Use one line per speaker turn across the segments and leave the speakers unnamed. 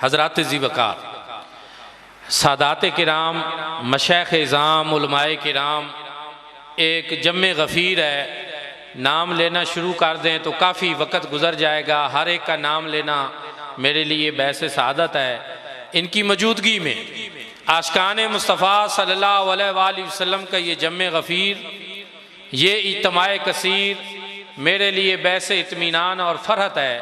हज़रात ज़ीवकार, सादात किराम, मशाइख़ इज़ाम, उलमाए किराम, एक जम्मे गफ़ीर है। नाम लेना शुरू कर दें तो काफ़ी वक़्त गुज़र जाएगा। हर एक का नाम लेना मेरे लिए बैसे सआदत है। इनकी मौजूदगी में आशिकान मुस्तफ़ा सल्लल्लाहु अलैहि वसल्लम का ये जम्मे गफ़ीर, ये इज्तिमाए कसीर मेरे लिए बैसे इत्मीनान और फ़रहत है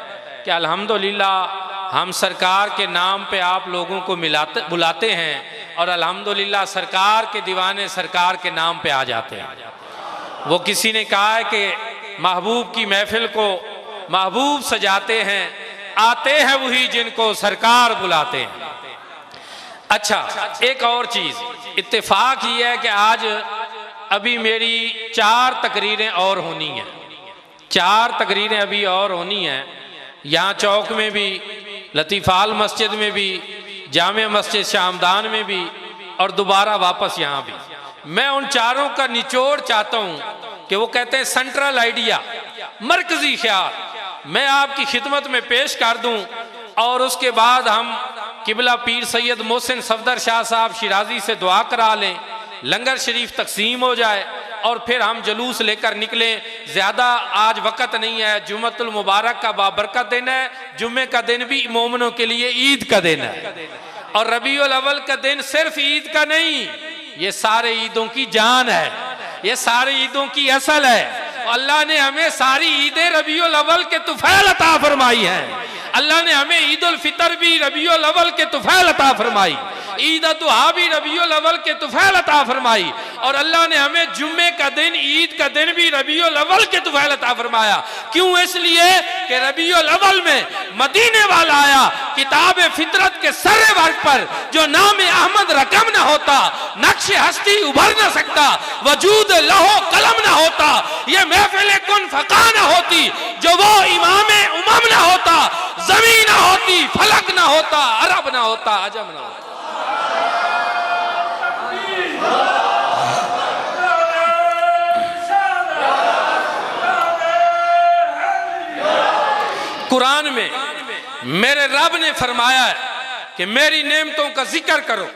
कि अल्हम्दुलिल्लाह हम सरकार के नाम पे आप लोगों को बुलाते हैं और अल्हम्दुलिल्लाह सरकार के दीवाने सरकार के नाम पे आ जाते हैं। वो किसी ने कहा है कि महबूब की महफिल को महबूब सजाते हैं, आते हैं वही जिनको सरकार बुलाते हैं। अच्छा, एक और चीज़ इत्तेफाक ये है कि आज अभी मेरी 4 तकरीरें और होनी हैं। 4 तकरीरें अभी और होनी हैं। यहाँ चौक में भी, लतीफ़ाल मस्जिद में भी, जामे मस्जिद शामदान में भी और दोबारा वापस यहाँ भी। मैं उन चारों का निचोड़ चाहता हूँ कि वो कहते हैं सेंट्रल आइडिया, मरकजी ख्याल मैं आपकी खिदमत में पेश कर दूँ और उसके बाद हम किबला पीर सैयद मोहसिन सफदर शाह साहब शिराजी से दुआ करा लें, लंगर शरीफ तकसीम हो जाए और फिर हम जुलूस लेकर निकलें। ज़्यादा आज वक़्त नहीं है। जुम्मतुल मुबारक का बाबरकत दिन है। जुम्मे का दिन भी मोमिनों के लिए ईद का दिन है और रबीउल अव्वल का दिन सिर्फ ईद का नहीं, ये सारे ईदों की जान है, ये सारे ईदों की असल है। अल्लाह ने हमें सारी ईदें रबीउल अव्वल के तुफैल अता फरमाई है। अल्लाह ने हमें ईद उल फितर भी रबीउल अव्वल के तुफैल अता फरमाई, ईद दुहा भी रबीउल अव्वल के तुफैल अता फरमाई और अल्लाह ने हमें जुम्मे का दिन, ईद का दिन भी रबीउल अव्वल के तुफैल अता फरमाया। क्यों? इसलिए कि रबीउल अव्वल में मदीने वाला आया। किताब फितरत के सर्रे वर्ग पर जो नाम अहमद रकम न होता, नक्श हस्ती उभर न सकता, वजूद लहो कलम न होता, ये महफिल कुन फका न होती, जो वो इमाम उमम न होता, जमीन न होती, फलक न होता, अरब न होता, अजम न होता। कुरान में मेरे रब ने फरमाया है कि मेरी नेमतों का जिक्र करो,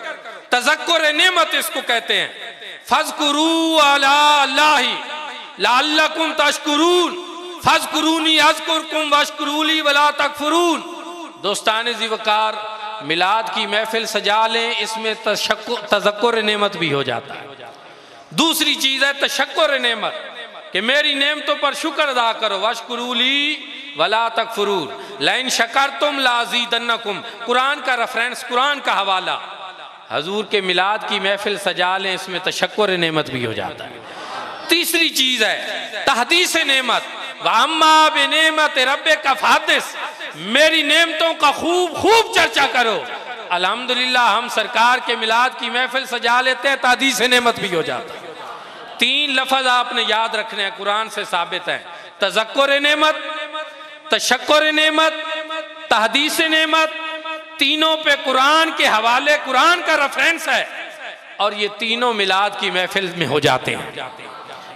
तज़क्कुर नेमत इसको कहते हैं। फज़कुरू अला अल्लाहि लअल्लकुम तशकुरून, फज़कुरूनी अज़कुरकुम वशकुरूली वला तकफुरून। दोस्तान ज़ीवकार, मिलाद की महफिल सजा लें, इसमें तज़क्कुर नेमत भी हो जाता है। दूसरी चीज़ है तशक्कुर नेमत कि मेरी नेमतों पर शुक्र अदा करो। वशकुरूली वला तकफुरून, लइन शकरतुम लाज़ीदन्नकुम, कुरान का रेफरेंस, कुरान का हवाला। हजूर के मिलाद की महफिल सजा लें, इसमें तशक्कुर नेमत भी हो जाता है। तीसरी चीज़ है तहदीस नेमत, वअम्मा बिनेमत रब्बिका फहद्दिस, मेरी नेमतों का खूब खूब चर्चा करो। अल्हम्दुलिल्लाह हम सरकार के मिलाद की महफिल सजा लेते हैं, तहदीस नेमत भी हो जाता है। 3 लफ्ज़ आपने याद रखने हैं, कुरान से साबित है। तज़क्कुर नेमत, तशक्कुर नेमत, तहदीस नेमत, तीनों पे कुरान के हवाले, कुरान का रेफरेंस है और ये तीनों मिलाद की महफिल में हो जाते हैं।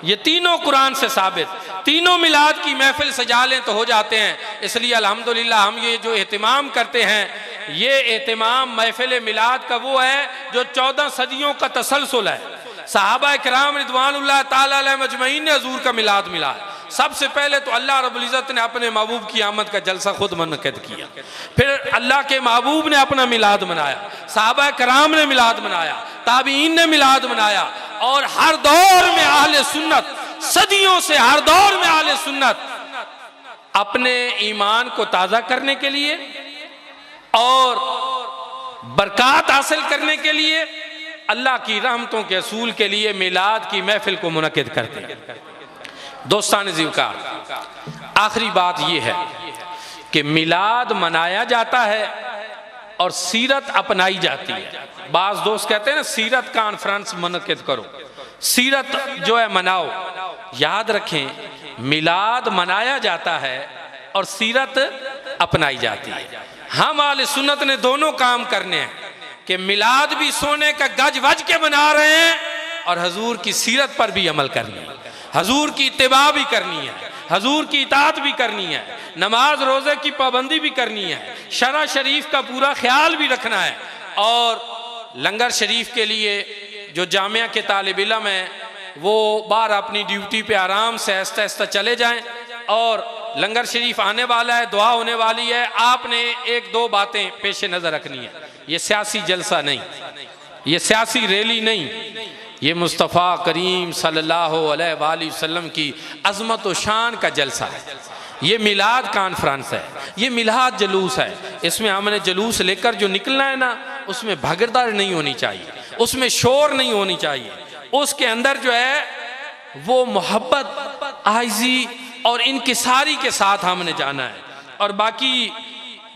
ये तीनों कुरान से साबित, तीनों मिलाद की महफिल सजा लें तो हो जाते हैं। इसलिए अल्हम्दुलिल्लाह हम ये जो एहतिमाम करते हैं, ये एहतिमाम महफिल मिलाद का वो है जो 14 सदियों का तसलसल है। सहाबा किराम रिदवानुल्लाह ताला अलैहिम अजमईन ने हजूर का मिलाद मिला। सबसे पहले तो अल्लाह रब्बुल इज़्ज़त ने अपने महबूब की आमद का जलसा खुद मुनक़िद किया, फिर अल्लाह के महबूब ने अपना मिलाद मनाया, सहाबा किराम ने मिलाद मनाया, ताबीईन ने मिलाद मनाया और हर दौर में अहले सुन्नत, सदियों से हर दौर में अहले सुन्नत अपने ईमान को ताज़ा करने के लिए और बरकत हासिल करने के लिए, अल्लाह की रहमतों के असूल के लिए मिलाद की महफिल को मुनक़िद करते हैं। दोस्तान ज़ीवकार, आखिरी बात यह है कि मिलाद मनाया जाता है और सीरत अपनाई जाती है। बाज़ दोस्त कहते हैं ना, सीरत कॉन्फ्रेंस मुनक़िद करो, सीरत जो है मनाओ। याद रखें, मिलाद मनाया जाता है और सीरत अपनाई जाती है। हम आले सुन्नत ने दोनों काम करने हैं कि मिलाद भी सोने का गज वज के बना रहे हैं और हजूर की सीरत पर भी अमल करनी है, हजूर की इत्तिबा भी करनी है, हजूर की इताअत भी करनी है, नमाज रोज़े की पाबंदी भी करनी है, शरा शरीफ का पूरा ख्याल भी रखना है। और लंगर शरीफ के लिए जो जामिया के तालिब इल्म हैं वो बाहर अपनी ड्यूटी पे आराम से आहिस्ता आहिस्ता चले जाएं। और लंगर शरीफ आने वाला है, दुआ होने वाली है, आपने एक दो बातें पेश नज़र रखनी है। ये सियासी जलसा नहीं, ये सियासी रैली नहीं, ये मुस्तफ़ा करीम सल्लल्लाहु अलैहि वसल्लम की अज़मत व शान का जलसा है। ये मिलाद कॉन्फ्रेंस है, ये मिलाद जुलूस है। इसमें हमने जुलूस लेकर जो निकलना है ना, उसमें भगदड़ नहीं होनी चाहिए, उसमें शोर नहीं होनी चाहिए। उसके अंदर जो है वो मोहब्बत, आइज़ी और इनकिसारी के साथ हमने जाना है। और बाकी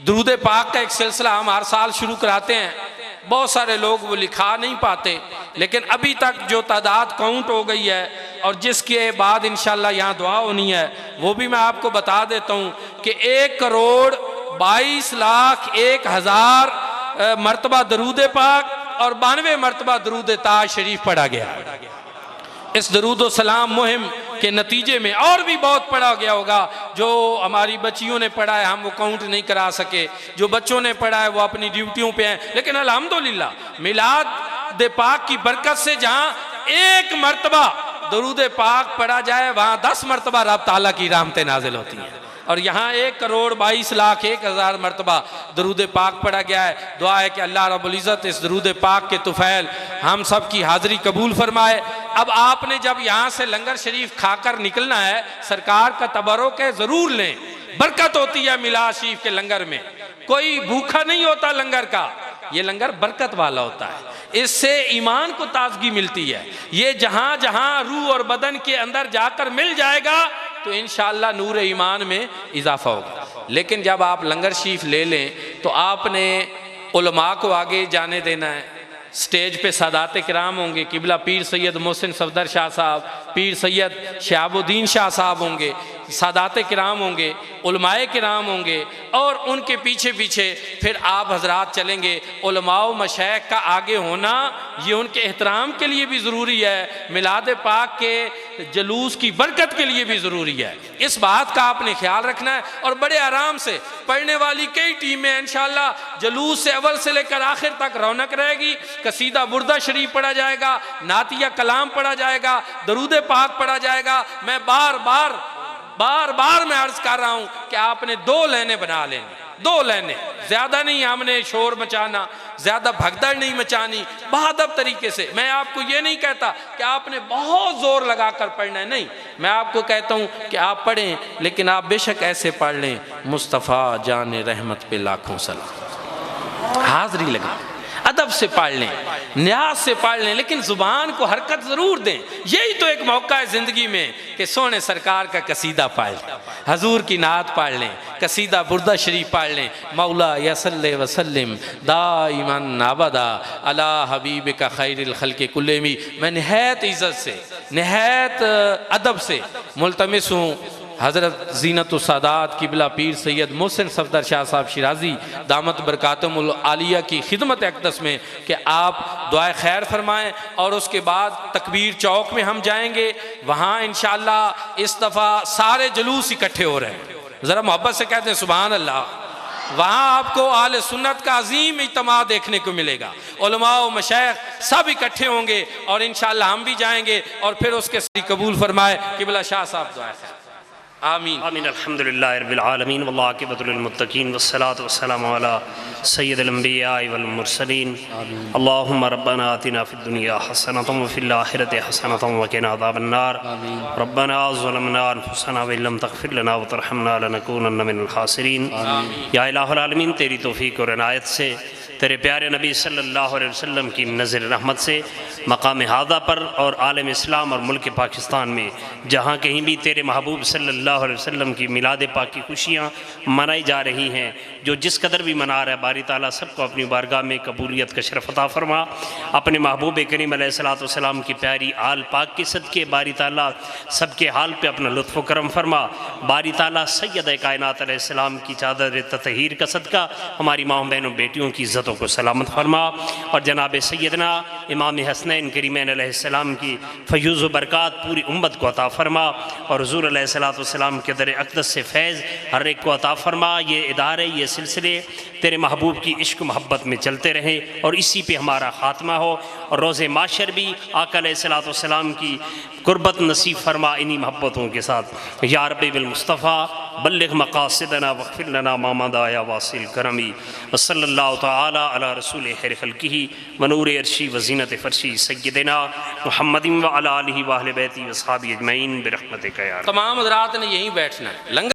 दुरूद पाक का एक सिलसिला हम हर साल शुरू कराते हैं। बहुत सारे लोग वो लिखा नहीं पाते, लेकिन अभी तक जो तादाद काउंट हो गई है और जिसके बाद इंशाल्लाह यहाँ दुआ होनी है, वो भी मैं आपको बता देता हूँ कि 1,22,01,000 मरतबा दरूद पाक और 92 मरतबा दरूद ताज शरीफ पढ़ा गया। इस दरूद सलाम मुहिम के नतीजे में और भी बहुत पढ़ा गया होगा। जो हमारी बच्चियों ने पढ़ा है हम वो काउंट नहीं करा सके, जो बच्चों ने पढ़ा है वो अपनी ड्यूटियों पे हैं, लेकिन अल्हम्दुलिल्लाह मिलाद पाक की बरकत से जहाँ एक मरतबा दरूद पाक पढ़ा जाए वहाँ 10 मरतबा रब ताला की रहमतें नाजिल होती हैं। और यहाँ 1,22,01,000 मरतबा दरूद पाक पढ़ा गया है। दुआ है कि अल्लाह रब्बुल इज़्ज़त इस दरूद पाक के तुफ़ैल हम सब की हाज़िरी कबूल फरमाए। अब आपने जब यहाँ से लंगर शरीफ खाकर निकलना है, सरकार का तबरुक है, ज़रूर लें, बरकत होती है मिलाद शरीफ के लंगर में। कोई भूखा नहीं होता लंगर का, ये लंगर बरकत वाला होता है, इससे ईमान को ताजगी मिलती है। ये जहाँ जहाँ रूह और बदन के अंदर जाकर मिल जाएगा तो इंशाअल्लाह नूर ईमान में इजाफा होगा। लेकिन जब आप लंगर शरीफ ले लें तो आपने उलमा को आगे जाने देना है। स्टेज पे सादात किराम होंगे, किबला पीर सैयद मोहसिन सफदर शाह साहब, पीर सैयद शहाबुद्दीन शाह साहब होंगे, सादात किराम होंगे, उलमाए किराम होंगे और उनके पीछे पीछे फिर आप हजरात चलेंगे। उलमाओ मशाइख का आगे होना ये उनके एहतराम के लिए भी ज़रूरी है, मिलाद पाक के जुलूस की बरकत के लिए भी ज़रूरी है। इस बात का आपने ख्याल रखना है। और बड़े आराम से पढ़ने वाली कई टीमें इंशाअल्लाह जुलूस से अव्वल से लेकर आखिर तक रौनक रहेगी। कसीदा बुर्दा शरीफ पढ़ा जाएगा, नातिया कलाम पढ़ा जाएगा, दरूद पाक पढ़ा जाएगा। मैं बार बार मैं अर्ज कर रहा हूं कि आपने 2 लाइनें बना लेनी, 2 लाइनें, ज्यादा नहीं। हमने शोर मचाना, ज्यादा भगदड़ नहीं मचानी, बहादब तरीके से। मैं आपको ये नहीं कहता कि आपने बहुत जोर लगाकर पढ़ना है, नहीं। मैं आपको कहता हूं कि आप पढ़ें, लेकिन आप बेशक ऐसे पढ़ लें, मुस्तफ़ा जान रहमत पे लाखों सलाम, हाज़िरी लगा, अदब से पढ़ लें, न्याज से पढ़ लें, लेकिन ज़ुबान को हरकत ज़रूर दें। यही तो एक मौका है ज़िंदगी में कि सोने सरकार का कसीदा पढ़ लें, हजूर की नात पढ़ लें, कसीदा बुर्दा शरीफ पढ़ लें। मौला यसल्ले वसल्लिम दाइमन अबदा अला हबीब का खैरिल खल्क़ि कुल्लिहिम। मैं नहायत इज़्ज़त से, नहायत अदब से मुल्तमिस हूँ हज़रत ज़ीनत सादात किबला पीर सैयद मोहसिन सफदर शाह साहब शिराजी दामत बरकातुहुल आलिया की खिदमत अक़दस में कि आप दुआ खैर फरमाएँ। और उसके बाद तकबीर चौक में हम जाएंगे, वहाँ इंशाअल्लाह इस दफ़ा सारे जुलूस इकट्ठे हो रहे हैं। ज़रा मोहब्बत से कहते हैं सुभान अल्लाह। वहाँ आपको आले सुन्नत का अजीम इज्तिमा देखने को मिलेगा, उलमा व मशाइख सब इकट्ठे होंगे और इंशाअल्लाह हम भी जाएंगे। और फिर उसके कबूल फरमाए किबला शाह साहब दुआ खैर। आमीन
आमीन। अल्हम्दुलिल्लाहि रब्बिल आलमीन वल्लाहु आक़िबतुल मुत्तक़ीन वस्सलातु वस्सलामु अला सय्यिदिल अंबिया वल मुरसलीन। अल्लाहुम्मा रब्बना आतिना फिद दुनिया हसनतम व फिल आखिरति हसनतम व क़िना अज़ाबन नार। रब्बना ज़लमना अनफुसना व इल्लम तग़फिर लना व तरहमना लनकूनन्न मिनल ख़ासिरीन। या इलाहुल आलमीन, तेरी तौफ़ीक़ और इनायत से, तेरे प्यारे नबी सल्लल्लाहु अलैहि वसल्लम की नज़र रहमत से मकाम हादा पर और आलम इस्लाम और मुल्क पाकिस्तान में जहाँ कहीं भी तेरे महबूब सल्लल्लाहु अलैहि वसल्लम की मिलाद पाक की खुशियाँ मनाई जा रही हैं, जो जिस कदर भी मना रहा है, बारी ताला सबको अपनी बारगाह में कबूलियत का शरफ़ अता फरमा। अपने महबूब करीम अलैहिस्सलाम की प्यारी आल पाक के सदके बारी ताला सबके हाल पर अपना लुत्फ़ करम फरमा। बारी ताला सैयद कायनात अलैहिस्सलाम की चादर ततहीर का सदका हमारी माँ बहनों बेटियों की इज़्ज़तों को सलामत फरमा। और जनाब सैयदना इमाम हसनैन करीमैन अलैहिस्सलाम की फ़यूज़ व बरक़ात पूरी उम्मत को अता फ़रमा और हुज़ूर अलैहिस्सलाम के दर अक़दस से फैज़ हर एक को अता फ़रमा। ये इदारे, ये सिलसिले तेरे महबूब की इश्क मोहब्बत में चलते रहें और इसी पे हमारा ख़ात्मा हो और रोज़े माशर भी आका अलैहिस्सलाम की कुर्बत नसीब फ़रमा इन्हीं मोहब्बतों के साथ। या रब्बी बिल मुस्तफ़ा बल्लिग़ मक़ासिदना वग़फ़िर लना मा मदा या वासिल करमी व सल्लल्लाहु तआला अला रसूल खैर खल्क़िही व नूर अर्शी व ज़ीनत फ़र्शी सय्यिदिना मुहम्मदिन व अला आलिहि व अहले बैति व अस्हाबी अजमईन बिरहमतिक या रब।
तमाम हज़रात ने यहीं बैठना है। लंगर